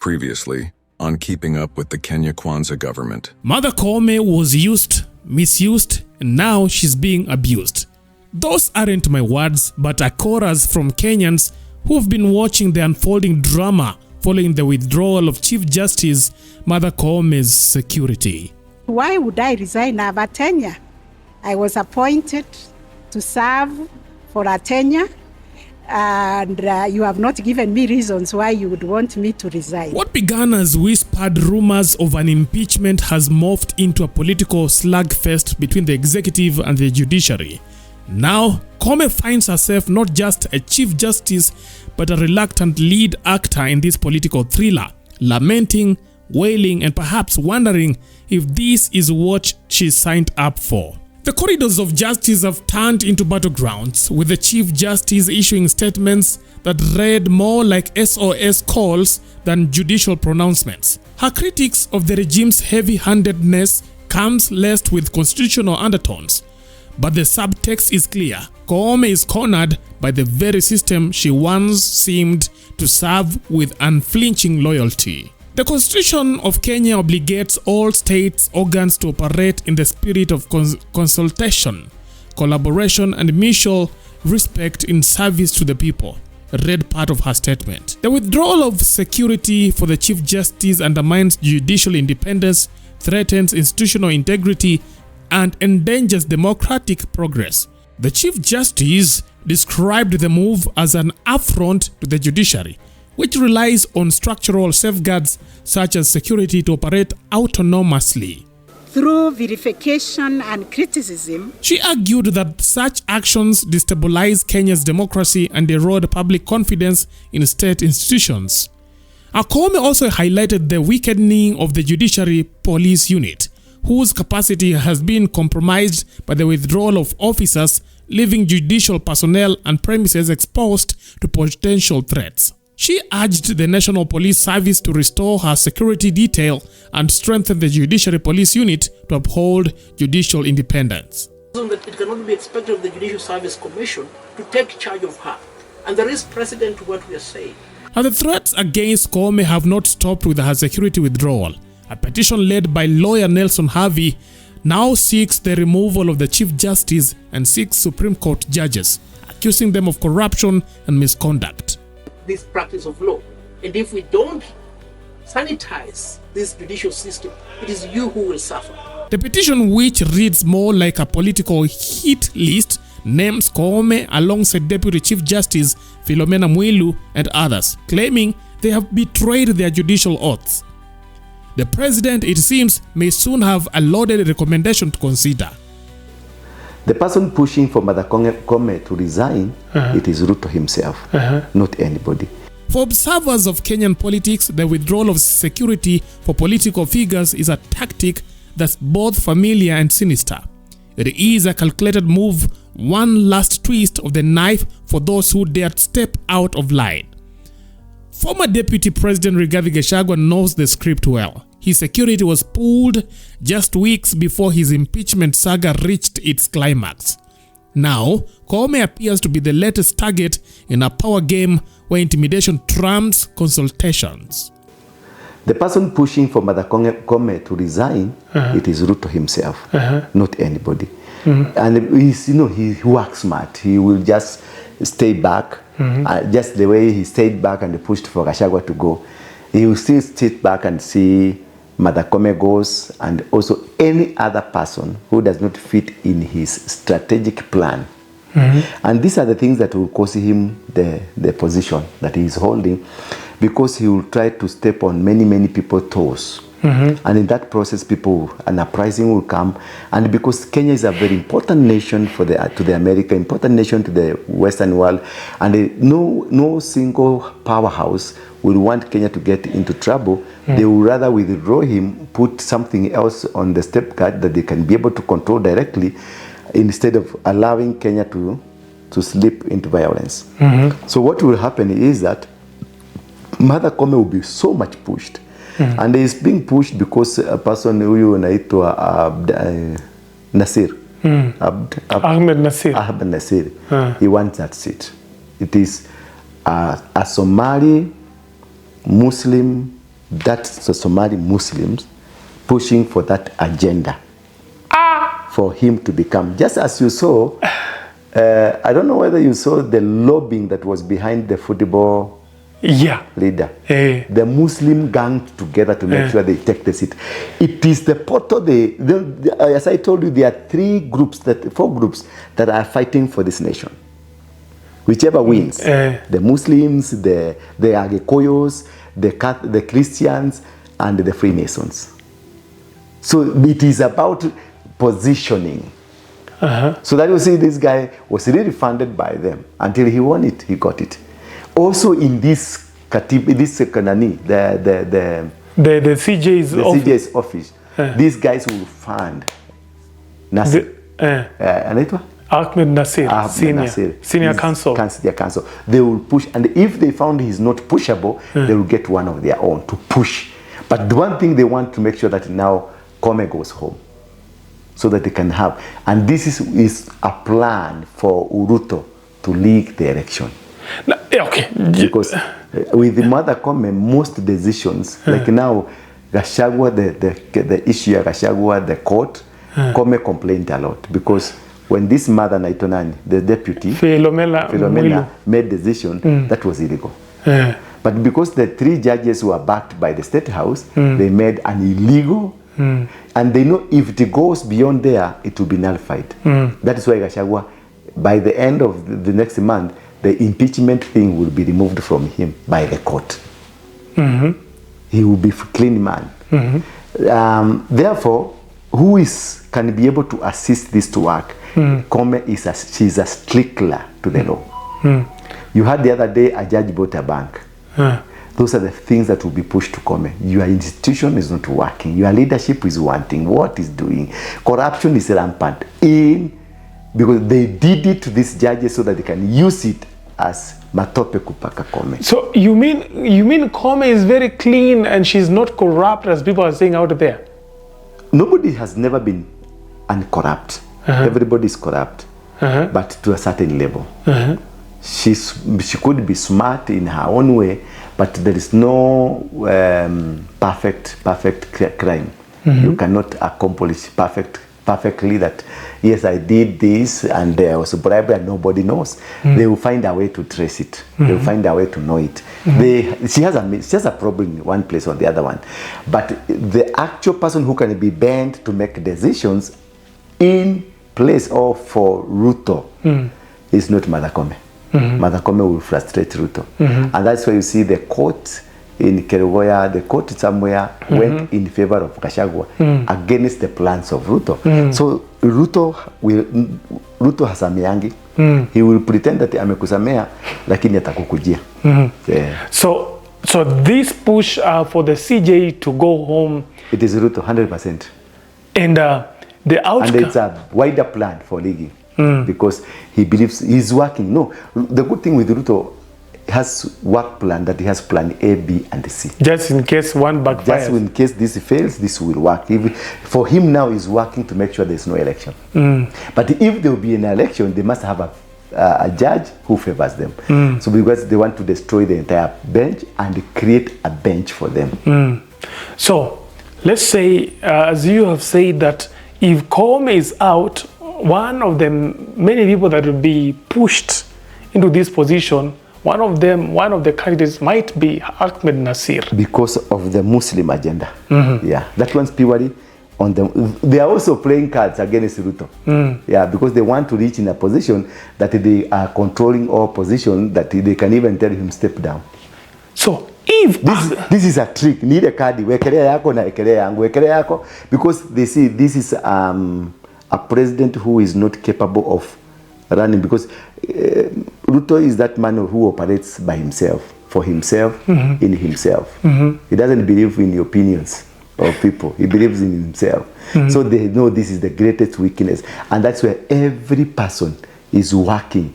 Previously, on Keeping Up with the Kenya Kwanza government. Mother Koome was used, misused, and now she's being abused. Those aren't my words, but a chorus from Kenyans who've been watching the unfolding drama following the withdrawal of Chief Justice Mother Koome's security. Why would I resign? I have a tenure. I was appointed to serve for a tenure, and you have not given me reasons why you would want me to resign. What began as whispered rumors of an impeachment has morphed into a political slugfest between the executive and the judiciary. Now, Koome finds herself not just a chief justice, but a reluctant lead actor in this political thriller, lamenting, wailing, and perhaps wondering if this is what she signed up for. The corridors of justice have turned into battlegrounds, with the Chief Justice issuing statements that read more like SOS calls than judicial pronouncements. Her critics of the regime's heavy-handedness comes laced with constitutional undertones. But the subtext is clear. Koome is cornered by the very system she once seemed to serve with unflinching loyalty. The Constitution of Kenya obligates all states organs to operate in the spirit of consultation, collaboration, and mutual respect in service to the people, read part of her statement. The withdrawal of security for the Chief Justice undermines judicial independence, threatens institutional integrity, and endangers democratic progress. The Chief Justice described the move as an affront to the judiciary, which relies on structural safeguards such as security to operate autonomously. Through verification and criticism, she argued that such actions destabilize Kenya's democracy and erode public confidence in state institutions. Koome also highlighted the weakening of the judiciary police unit, whose capacity has been compromised by the withdrawal of officers, leaving judicial personnel and premises exposed to potential threats. She urged the National Police Service to restore her security detail and strengthen the Judiciary Police Unit to uphold judicial independence. It cannot be expected of the Judicial Service Commission to take charge of her. And there is precedent to what we are saying. And the threats against Koome have not stopped with her security withdrawal. A petition led by lawyer Nelson Harvey now seeks the removal of the Chief Justice and 6 Supreme Court judges, accusing them of corruption and misconduct. This practice of law. And if we don't sanitize this judicial system, it is you who will suffer. The petition, which reads more like a political hit list, names Koome alongside Deputy Chief Justice Philomena Mwilu and others, claiming they have betrayed their judicial oaths. The president, it seems, may soon have a loaded recommendation to consider. The person pushing for Mother Koome to resign, it is Ruto himself, not anybody. For observers of Kenyan politics, the withdrawal of security for political figures is a tactic that's both familiar and sinister. It is a calculated move, one last twist of the knife for those who dared step out of line. Former Deputy President Rigathi Gachagua knows the script well. His security was pulled just weeks before his impeachment saga reached its climax. Now, Koome appears to be the latest target in a power game where intimidation trumps consultations. The person pushing for Mother Koome to resign, it is Ruto himself, not anybody. And he works smart. He will just stay back, just the way he stayed back and pushed for Gachagua to go. He will still sit back and see Mother Koome goes, and also any other person who does not fit in his strategic plan. And these are the things that will cost him the position that he is holding, because he will try to step on many people's toes. And in that process, an uprising will come. And because Kenya is a very important nation to the America, important nation to the Western world, and no single powerhouse will want Kenya to get into trouble. They will rather withdraw him, put something else on the step guard that they can be able to control directly, instead of allowing Kenya to slip into violence. So what will happen is that Mother Koome will be so much pushed. And he is being pushed because a person who anaitwa Nasir, Ahmed Nasir, he wants that seat. It is a Somali Muslim that's the Somali Muslims pushing for that agenda for him to become, just as you saw, I don't know whether you saw the lobbying that was behind the football leader. The Muslim gang together to make sure they take the seat. It is the portal, as I told you, there are four groups that are fighting for this nation. Whichever wins, the Muslims, the Agikoyos, the Christians, and the Freemasons. So it is about positioning. So that you see, this guy was really funded by them until he won it, he got it. Also in this Kanani, the CJ's office, these guys will fund Nasir. Ahmed Nasir, senior counsel. They will push, and if they found he's not pushable, they will get one of their own to push. But the one thing they want to make sure that now Koome goes home, so that they can have, and this is a plan for Ruto to leak the election. Okay. Because with the mother Koome, most decisions, like now, Gachagua, the issue of Gachagua, the court, Koome complained a lot because when this mother Naitonani, the deputy, Philomena made decision, that was illegal. But because the 3 judges were backed by the State House, they made an illegal, and they know if it goes beyond there, it will be nullified. That is why Gachagua, by the end of the next month, the impeachment thing will be removed from him by the court. He will be a clean man. Therefore, who can be able to assist this to work? Koome she's a stickler to the law. You heard the other day a judge bought a bank. Those are the things that will be pushed to Koome. Your institution is not working. Your leadership is wanting. What is doing? Corruption is rampant. Because they did it to these judges so that they can use it as matope kupaka Koome. So you mean Koome is very clean and she's not corrupt as people are saying out there? Nobody has never been uncorrupt. Everybody is corrupt, but to a certain level. She could be smart in her own way, but there is no perfect crime. You cannot accomplish perfectly that, yes, I did this and there was a bribery and nobody knows. They will find a way to trace it. They will find a way to know it. She has a problem in one place or the other one. But the actual person who can be bent to make decisions in place or for Ruto is not Mother Koome. Mother Koome will frustrate Ruto. And that's why you see the court in Kerugoya, the court somewhere went in favor of Gachagua against the plans of Ruto. So Ruto has ameangi. He will pretend that amekusamea lakini atakukujia. So this push for the CJ to go home, it is Ruto 100%. And the outcome, and it's a wider plan for league because he believes he's working. No, the good thing with Ruto, has work plan that he has plan A, B, and C. Just in case one backfires. Just in case this fails, this will work. For him now, he's working to make sure there's no election. But if there will be an election, they must have a judge who favors them. So because they want to destroy the entire bench and create a bench for them. So let's say, as you have said, that if Koome is out, one of the many people that will be pushed into this position, one of the candidates might be Ahmed Nasir. Because of the Muslim agenda. Yeah, that one's purely on them. They are also playing cards against Ruto. Yeah, because they want to reach in a position that they are controlling all position, that they can even tell him step down. So if this is a trick, need a card, wekelea yako na wekelea yangu, wekelea yako, because they see this is a president who is not capable of running, because Ruto is that man who operates by himself, for himself, in himself. He doesn't believe in the opinions of people. He believes in himself. So they know this is the greatest weakness. And that's where every person is working,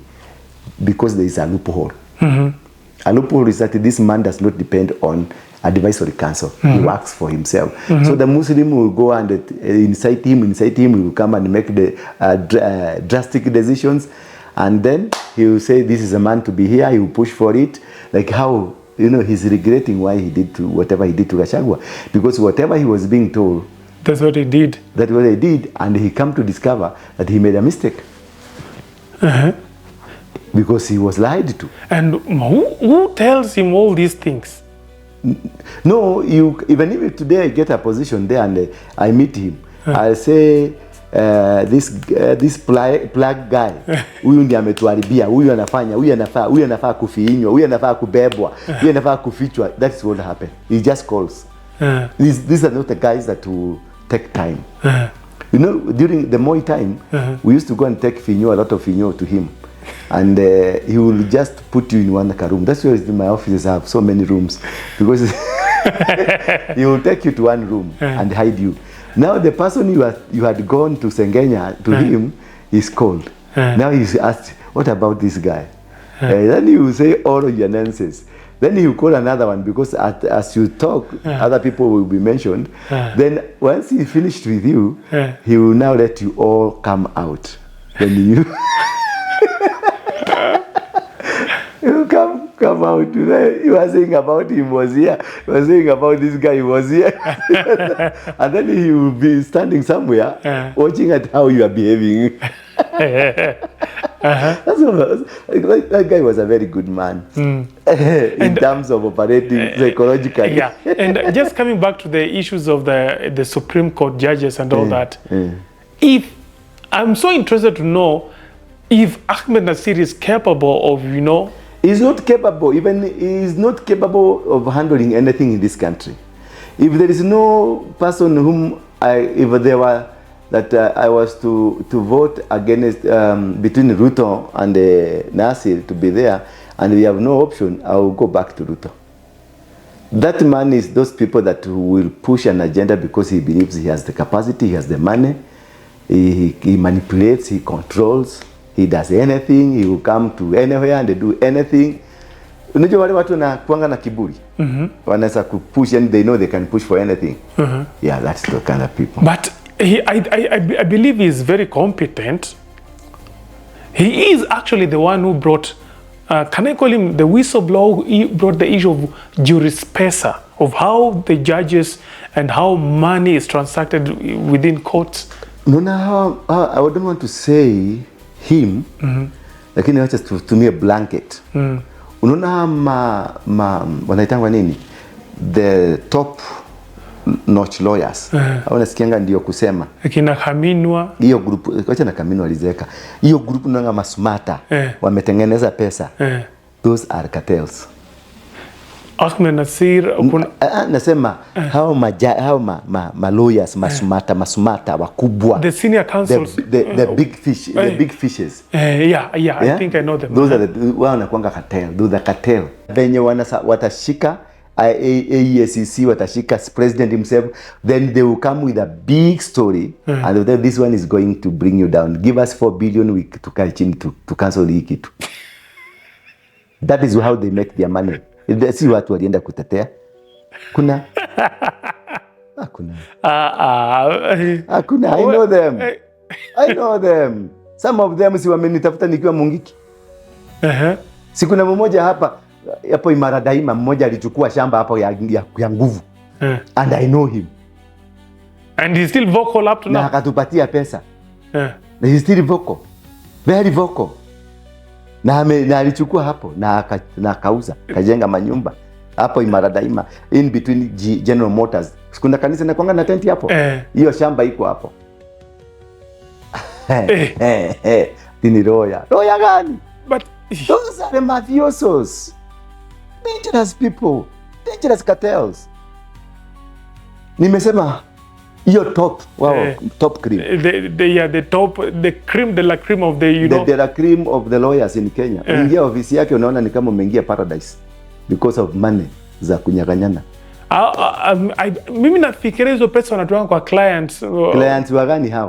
because there is a loophole. A loophole is that this man does not depend on advisory council. He works for himself. So the Muslim will go and incite him, he will come and make the drastic decisions, and then he will say this is a man to be here, he will push for it, like how he's regretting why he did to whatever he did to Gachagua, because whatever he was being told, that's what he did. That's what he did, and he come to discover that he made a mistake. Because he was lied to. And who tells him all these things? No, even if today I get a position there and I meet him, I'll say this plug guy, huyu ndiye ametuharibia, huyu anafaa kufiinywa, huyu anafaa kubebwa, huyu anafaa kufichwa. That's what happened. He just calls. These are not the guys that will take time. During the Moi time, we used to go and take finyo, a lot of finyo to him. And he will just put you in one room. That's why my offices have so many rooms, because he will take you to one room and hide you. Now the person you had gone to Sengenya to him is called. Now he's asked, what about this guy? Then he will say all of your nonsense. Then he will call another one, because as you talk, other people will be mentioned. Then once he finished with you, he will now let you all come out. Then you you come out. You were saying about him was here. You were saying about this guy was here. And then he will be standing somewhere watching at how you are behaving. That guy was a very good man in terms of operating psychologically. Yeah, and just coming back to the issues of the Supreme Court judges and all that, if I'm so interested to know if Ahmed Nasir is capable of, he's not capable. Even he's not capable of handling anything in this country. If there is no person whom if there were that I was to vote against between Ruto and Nasir to be there, and we have no option, I will go back to Ruto. That man is those people that will push an agenda because he believes he has the capacity, he has the money, he manipulates, he controls, he does anything, he will come to anywhere and they do anything. Unajua wale watu wanakuanga na kiburi. Wanaweza kupush and they know they can push for anything. Yeah, that's the kind of people. But I believe he's very competent. He is actually the one who brought, can I call him the whistleblower? He brought the issue of jurispesa, of how the judges and how money is transacted within courts. No, I don't want to say him, lakini wacha tutumie blanket. Unaona wanaitangwa nini? The top notch lawyers. Unasikianga ndio kusema. Akina Kaminwa. Hiyo group, wacha na Kaminwa alizeka. Hiyo group nanga masmata, wametengeneza pesa. Those are cartels. Ahmed Nasir, nasema hao lawyers masumata wakubwa. The senior counsels, the big fish, the big fishes. Yeah, I think I know them. Those are the wanakuanga cartel. Those are cartel. Venye watashika AESC, watashika president himself, then they will come with a big story, and then this one is going to bring you down. Give us 4 billion to cancel hii kitu. That is how they make their money. Si watu walienda kutetea. Hakuna. I know them. I know them. Some of them si wamenitafuta nikiwa Mungiki. Si kuna mmoja hapa hapo Imara Daima, mmoja alichukua shamba hapo ya nguvu. And I know him. And he's still vocal up to now. Na akatupatia pesa. Na he's still vocal. Very vocal. Na alichukua hapo na akauza, kajenga manyumba hapo Imara Daima, in between General Motors. Kuna kanisa na kwanga na tent hapo. Hiyo shamba iko hapo. Tini Roya gani? But those are the mafiosos. Dangerous people. Dangerous cartels. Nimesema hiyo top, top cream. The top, the cream de la cream of the, the la cream of the lawyers in Kenya. Ingia ofisi yake unaona ni kama umeingia paradise because of money za kunyaganyana. Mimi nafikiria hizo pesa wanatoa kwa clients. Clients wa gani hao?